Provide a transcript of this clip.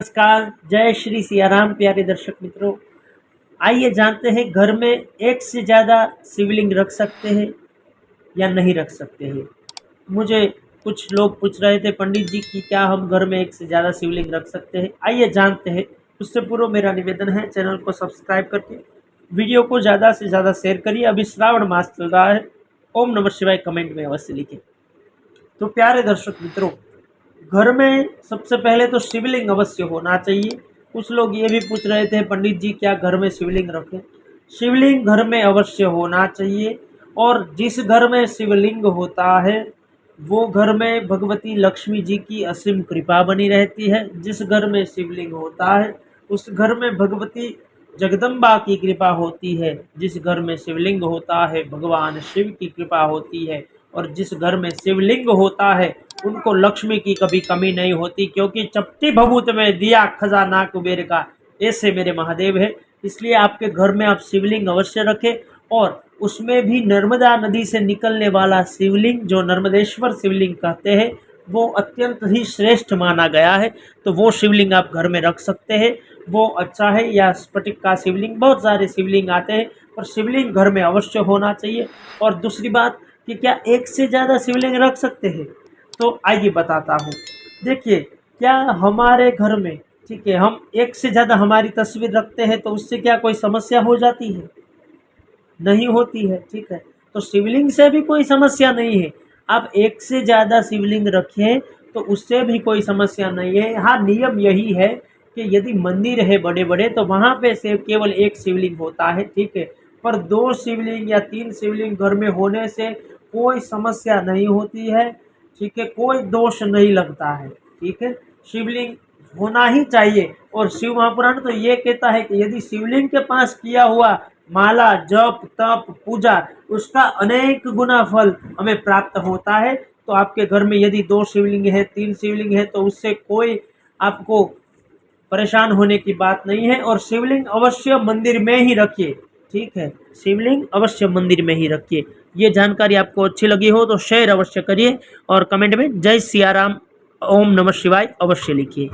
नमस्कार, जय श्री सियाराम। प्यारे दर्शक मित्रों, आइए जानते हैं घर में एक से ज़्यादा शिवलिंग रख सकते हैं या नहीं रख सकते हैं। मुझे कुछ लोग पूछ रहे थे, पंडित जी कि क्या हम घर में एक से ज़्यादा शिवलिंग रख सकते हैं। आइए जानते हैं। उससे पूर्व मेरा निवेदन है, चैनल को सब्सक्राइब करके वीडियो को ज़्यादा से ज़्यादा शेयर करिए। अभी श्रावण मास चल रहा है। ओम नमः शिवाय कमेंट में अवश्य लिखें। तो प्यारे दर्शक मित्रों, घर में सबसे पहले तो शिवलिंग अवश्य होना चाहिए। कुछ लोग ये भी पूछ रहे थे, पंडित जी क्या घर में शिवलिंग रखें। शिवलिंग घर में अवश्य होना चाहिए। और जिस घर में शिवलिंग होता है वो घर में भगवती लक्ष्मी जी की असीम कृपा बनी रहती है। जिस घर में शिवलिंग होता है उस घर में भगवती जगदम्बा की कृपा होती है। जिस घर में शिवलिंग होता है भगवान शिव की कृपा होती है। और जिस घर में शिवलिंग होता है उनको लक्ष्मी की कभी कमी नहीं होती, क्योंकि चपटी भभूत में दिया खजाना कुबेर का, ऐसे मेरे महादेव है। इसलिए आपके घर में आप शिवलिंग अवश्य रखें। और उसमें भी नर्मदा नदी से निकलने वाला शिवलिंग, जो नर्मदेश्वर शिवलिंग कहते हैं, वो अत्यंत ही श्रेष्ठ माना गया है। तो वो शिवलिंग आप घर में रख सकते हैं, वो अच्छा है। या स्फटिक का शिवलिंग, बहुत सारे शिवलिंग आते हैं, पर शिवलिंग घर में अवश्य होना चाहिए। और दूसरी बात कि क्या एक से ज़्यादा शिवलिंग रख सकते हैं, तो आइए बताता हूँ। देखिए, क्या हमारे घर में, ठीक है, हम एक से ज़्यादा हमारी तस्वीर रखते हैं तो उससे क्या कोई समस्या हो जाती है? नहीं होती है, ठीक है। तो शिवलिंग से भी कोई समस्या नहीं है। आप एक से ज़्यादा शिवलिंग रखें तो उससे भी कोई समस्या नहीं है। हाँ, नियम यही है कि यदि मंदिर है बड़े बड़े तो वहाँ पे से केवल एक शिवलिंग होता है, ठीक है। पर 2 शिवलिंग या 3 शिवलिंग घर में होने से कोई समस्या नहीं होती है, ठीक है। कोई दोष नहीं लगता है, ठीक है। शिवलिंग होना ही चाहिए। और शिव महापुराण तो ये कहता है कि यदि शिवलिंग के पास किया हुआ माला, जप, तप, पूजा, उसका अनेक गुना फल हमें प्राप्त होता है। तो आपके घर में यदि 2 शिवलिंग है, 3 शिवलिंग है, तो उससे कोई आपको परेशान होने की बात नहीं है। और शिवलिंग अवश्य मंदिर में ही रखिए, ठीक है। शिवलिंग अवश्य मंदिर में ही रखिए। ये जानकारी आपको अच्छी लगी हो तो शेयर अवश्य करिए और कमेंट में जय सिया राम, ओम नमः शिवाय अवश्य लिखिए।